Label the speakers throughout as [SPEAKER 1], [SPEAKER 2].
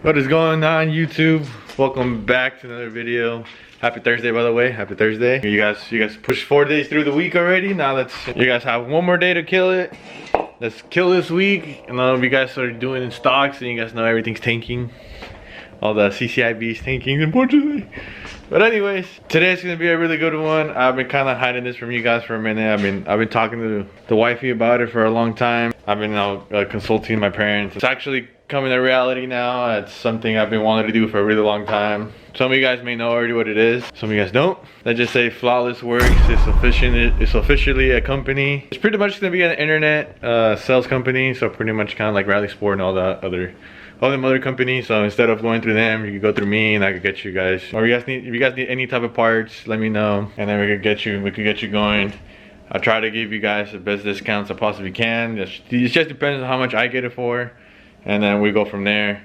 [SPEAKER 1] What is going on, YouTube? Welcome back to another video. Happy Thursday, by the way. Happy Thursday. You guys pushed 4 days through the week already. Now you guys have one more day to kill it. Let's kill this week. And if you guys are doing in stocks and you guys know everything's tanking. All the CCIB's tanking, unfortunately. But anyways, today's gonna be a really good one. I've been kind of hiding this from you guys for a minute. I've been talking to the wifey about it for a long time. I've been consulting my parents. It's actually coming to reality now. It's something I've been wanting to do for a really long time. Some of you guys may know already what it is. Some of you guys don't. Let's just say Flawless Works is officially a company. It's pretty much gonna be an internet sales company. So pretty much kind of like Rally Sport and all them other companies. So instead of going through them, you can go through me and I could get you guys. Or if you guys need any type of parts, let me know, and then we could get you going. I'll try to give you guys the best discounts I possibly can. It just depends on how much I get it for, and then we go from there.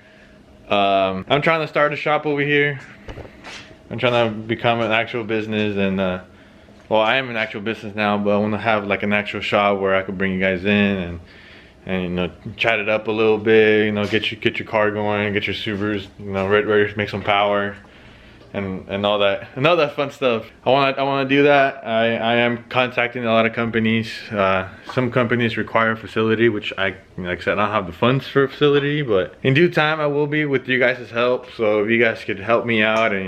[SPEAKER 1] I'm trying to start a shop over here. I'm trying to become an actual business, and well, I am an actual business now, but I want to have like an actual shop where I could bring you guys in and you know, chat it up a little bit, you know, get your car going, get your Subarus, you know, ready to make some power, and all that fun stuff. I want to do that. I am contacting a lot of companies. Some companies require a facility, which like I said, I don't have the funds for a facility, but in due time I will be, with you guys' help. So if you guys could help me out and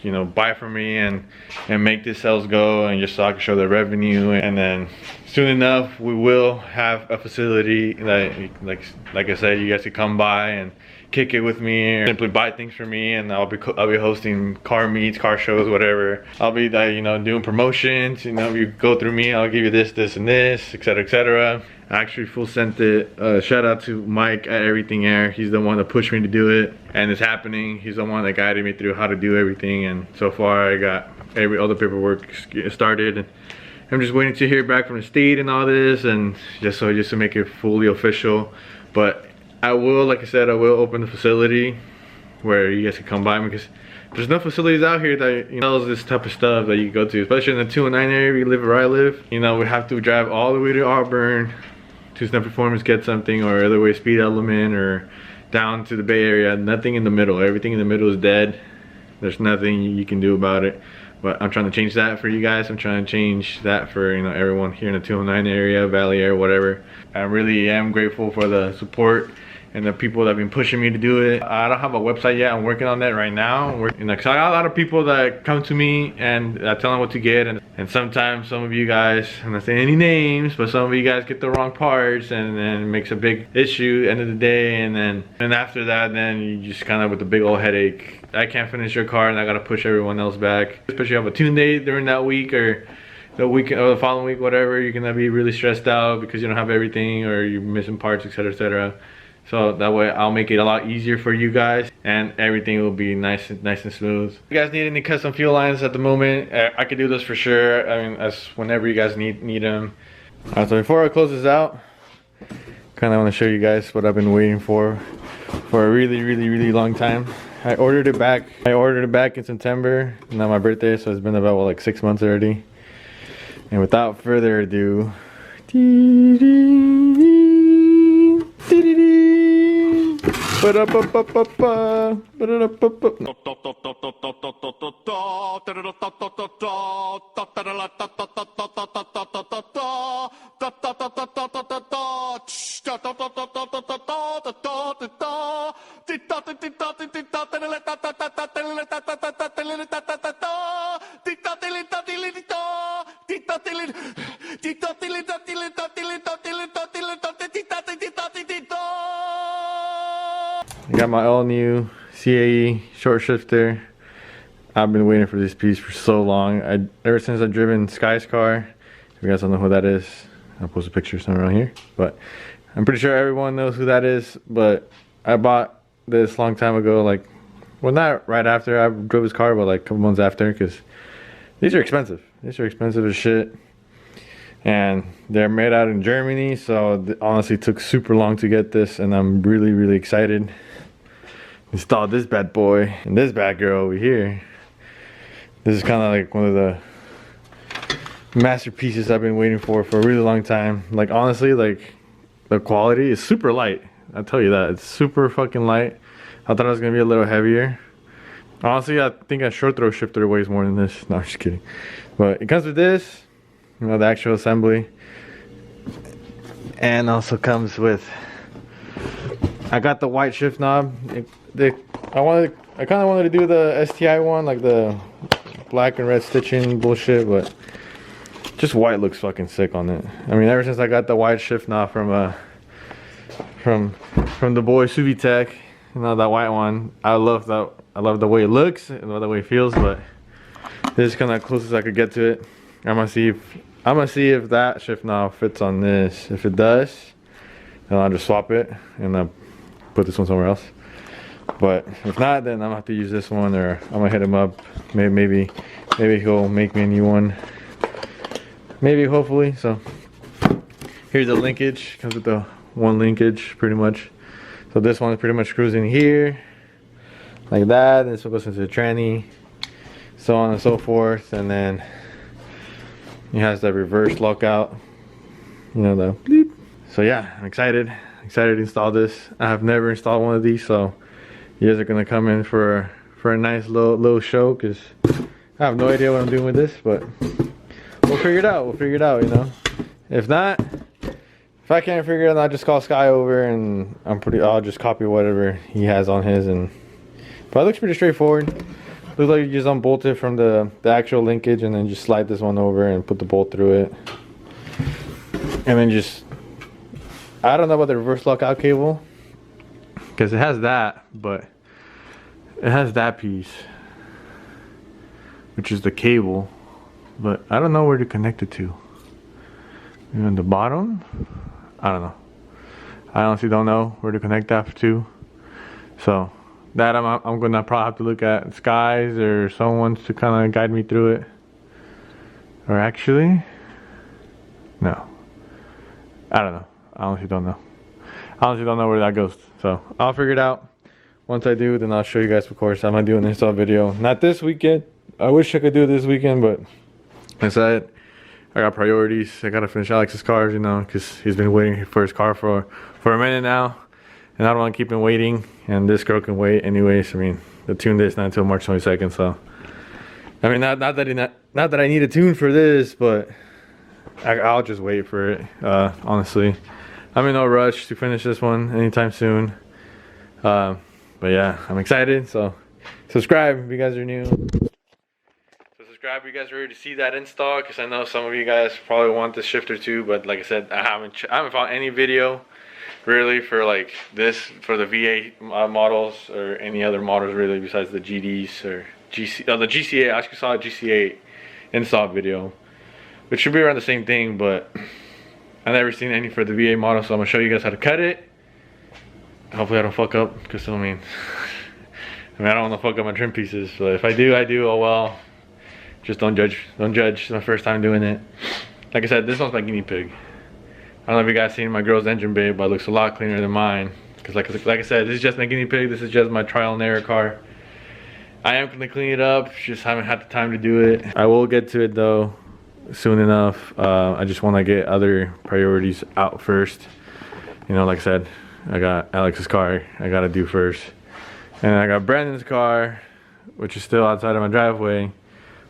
[SPEAKER 1] you know buy from me and make this sales go, and just so I can show the revenue, and then soon enough we will have a facility that like I said, you guys could come by and kick it with me, or simply buy things from me, and I'll be hosting car meets, car shows, whatever. I'll be you know, doing promotions. You know, if you go through me, I'll give you this and this, etc, etc. I actually full sent it. Shout out to Mike at Everything Air. He's the one that pushed me to do it, and it's happening. He's the one that guided me through how to do everything, and so far I got all the paperwork started. I'm just waiting to hear back from the state and all this, and just to make it fully official. But I will, like I said, I will open the facility where you guys can come by, because there's no facilities out here that, you know, this type of stuff that you can go to, especially in the 209 area. We live where I live. You know, we have to drive all the way to Auburn to Snap Performance, get something, or other way Speed Element, or down to the Bay Area. Nothing in the middle. Everything in the middle is dead. There's nothing you can do about it. But I'm trying to change that for you guys. I'm trying to change that for, you know, everyone here in the 209 area, Valley area, whatever. I really am grateful for the support and the people that have been pushing me to do it. I don't have a website yet. I'm working on that right now. You know, 'cause I got a lot of people that come to me and I tell them what to get, and sometimes some of you guys, I'm not saying any names, but some of you guys get the wrong parts, and then it makes a big issue end of the day, and after that, then you just kind of with a big old headache. I can't finish your car and I gotta push everyone else back. Especially if you have a tune day during that week, or the weekend, or the following week, whatever, you're gonna be really stressed out because you don't have everything, or you're missing parts, etc, etc. So that way I'll make it a lot easier for you guys, and everything will be nice and smooth. If you guys need any custom fuel lines at the moment, I could do this for sure. I mean, as whenever you guys need them. Alright, so before I close this out, kind of want to show you guys what I've been waiting for a really long time. I ordered it back in September, not my birthday, so it's been about like 6 months already. And without further ado, I got my all new CAE short shifter. I've been waiting for this piece for so long. Ever since I've driven Sky's car. If you guys don't know who that is, I'll post a picture somewhere around here. But I'm pretty sure everyone knows who that is. But I bought this long time ago, like, well, not right after I drove his car, but like a couple months after, because these are expensive. These are expensive as shit. And they're made out in Germany, so it honestly took super long to get this, and I'm really excited. Installed this bad boy and this bad girl over here. This is kind of like one of the masterpieces I've been waiting for a really long time. Like, honestly, like, the quality is super light. I'll tell you that. It's super fucking light. I thought it was gonna be a little heavier. Honestly, I think a short throw shifter weighs more than this. No, I'm just kidding. But it comes with this, you know, the actual assembly, and also comes with. I got the white shift knob. I kind of wanted to do the STI one, like the black and red stitching bullshit, but just white looks fucking sick on it. I mean, ever since I got the white shift knob from the boy Suvitech, you know, that white one, I love that. I love the way it looks and the way it feels, but this is kind of closest I could get to it. I'm gonna see if that shift knob fits on this. If it does, then I'll just swap it and put this one somewhere else. But if not, then I'm gonna have to use this one, or I'm gonna hit him up. Maybe he'll make me a new one. Maybe, hopefully. So here's the linkage. Comes with the one linkage, pretty much. So this one pretty much screws in here, like that. This one goes into the tranny, so on and so forth. And then it has the reverse lockout. You know, the bleep. So yeah, I'm excited to install this. I have never installed one of these, so you guys are gonna come in for a nice little show, because I have no idea what I'm doing with this, but we'll figure it out. You know, if not, if I can't figure it out, I'll just call Sky over, and I'll just copy whatever he has on his. But it looks pretty straightforward. Looks like you just unbolt it from the actual linkage, and then just slide this one over and put the bolt through it, and then just. I don't know about the reverse lockout cable, because it has that, but it has that piece, which is the cable, but I don't know where to connect it to. Maybe on the bottom? I don't know. I honestly don't know where to connect that to. So that I'm gonna probably have to look at Skies or someone to kind of guide me through it. Or actually, no. I don't know. I honestly don't know. I honestly don't know where that goes. So I'll figure it out. Once I do, then I'll show you guys, of course. I'm gonna do an install video. Not this weekend. I wish I could do it this weekend, but like I said, I got priorities. I gotta finish Alex's cars, you know, because he's been waiting for his car for a minute now, and I don't want to keep him waiting. And this girl can wait anyways. I mean, the tune date is not until March 22nd, so I mean, not that I need a tune for this, but I'll just wait for it. Honestly, I'm in no rush to finish this one anytime soon. But yeah, I'm excited. So subscribe if you guys are new. Subscribe if you guys are ready to see that install, because I know some of you guys probably want this shifter too. But like I said, I haven't found any video really for like this, for the V8 models or any other models really besides the GDs or the GC8. I actually saw a GC8 install video, which should be around the same thing, but I've never seen any for the V8 model. So I'm gonna show you guys how to cut it. Hopefully I don't fuck up, because I mean I don't want to fuck up my trim pieces. But if I do, I do. Oh well. Just don't judge. Don't judge. It's my first time doing it. Like I said, this one's my guinea pig. I don't know if you guys seen my girl's engine bay, but it looks a lot cleaner than mine. Because like I said, this is just my guinea pig. This is just my trial and error car. I am gonna clean it up. Just haven't had the time to do it. I will get to it though soon enough. I just want to get other priorities out first. You know, like I said, I got Alex's car I gotta do first, and I got Brandon's car, which is still outside of my driveway,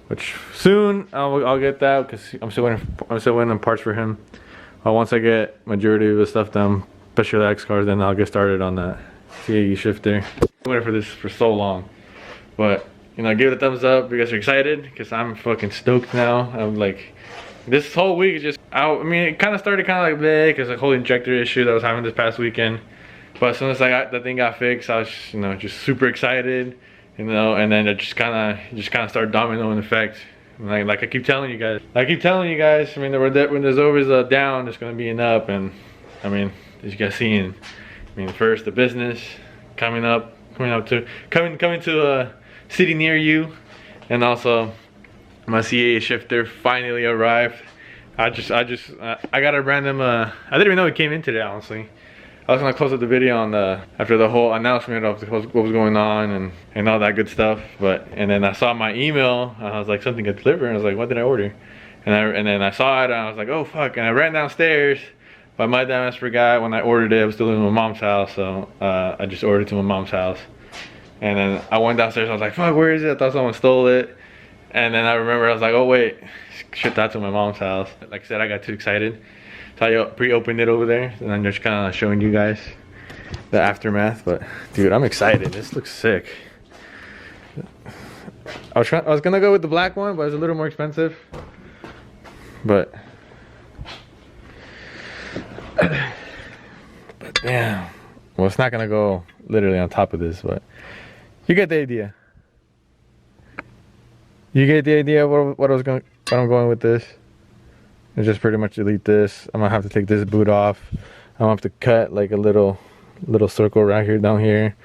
[SPEAKER 1] which soon I'll get that, because I'm still waiting on parts for him. Once I get majority of the stuff done, especially the X cars, then I'll get started on that CAE shifter. I'm waiting for this for so long, but you know, give it a thumbs up if you guys are excited, because I'm fucking stoked now. I'm like, this whole week is just, I mean, it kind of started kind of like bleh, because the whole injector issue that I was having this past weekend. But as soon as the thing got fixed, I was, you know, just super excited, you know, and then it just kind of started dominoing effect. Like I keep telling you guys. I mean, when there's always a down, there's gonna be an up, and I mean, as you guys seen, I mean, first the business coming to a city near you, and also my CAE shifter finally arrived. I got a random. I didn't even know it came in today, honestly. I was gonna close up the video on after the whole announcement of what was going on and all that good stuff, and then I saw my email and I was like, something got delivered, and I was like, what did I order? And then I saw it and I was like, oh fuck, and I ran downstairs, but my dumbass forgot when I ordered it. I was still in my mom's house, so I just ordered it to my mom's house. And then I went downstairs, I was like, fuck, where is it? I thought someone stole it. And then I remember I was like, oh wait, shipped that to my mom's house. Like I said, I got too excited. So I pre-opened it over there, and I'm just kind of showing you guys the aftermath. But dude, I'm excited. This looks sick. I was gonna go with the black one, but it's a little more expensive. But damn, well, it's not gonna go literally on top of this, but you get the idea. You get the idea of what I'm going with this. And just pretty much delete this. I'm gonna have to take this boot off. I'm gonna have to cut like a little circle right here, down here,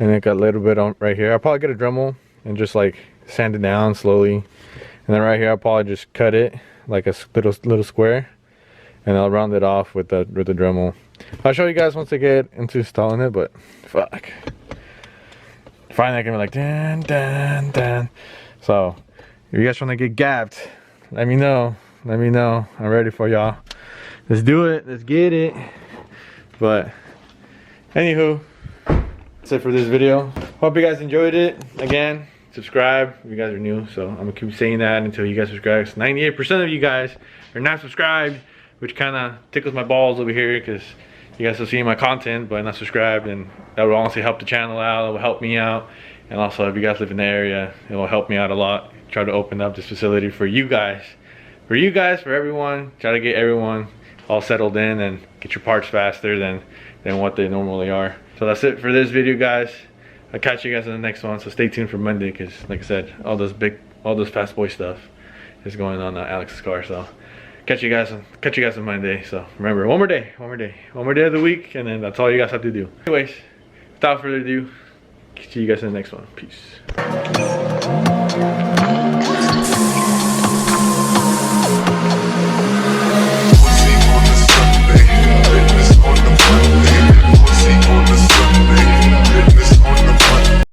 [SPEAKER 1] and then got a little bit on right here. I'll probably get a Dremel and just like sand it down slowly, and then right here I'll probably just cut it like a little square, and I'll round it off with the Dremel. I'll show you guys once I get into installing it, but fuck. Finally I can be like dun dun dun. So if you guys want to get gapped, let me know. Let me know. I'm ready for y'all. Let's do it. Let's get it. But anywho, that's it for this video. Hope you guys enjoyed it. Again, subscribe if you guys are new. So I'm gonna keep saying that until you guys subscribe. 98% of you guys are not subscribed, which kind of tickles my balls over here because you guys are seeing my content but not subscribed, and that will honestly help the channel out. It will help me out, and also if you guys live in the area, it will help me out a lot. Try to open up this facility for you guys. For everyone. Try to get everyone all settled in and get your parts faster than what they normally are. So that's it for this video, guys. I'll catch you guys in the next one. So stay tuned for Monday, because like I said, all this fast boy stuff is going on Alex's car. So catch you guys on Monday. So remember, one more day of the week, and then that's all you guys have to do. Anyways, without further ado, see you guys in the next one. Peace.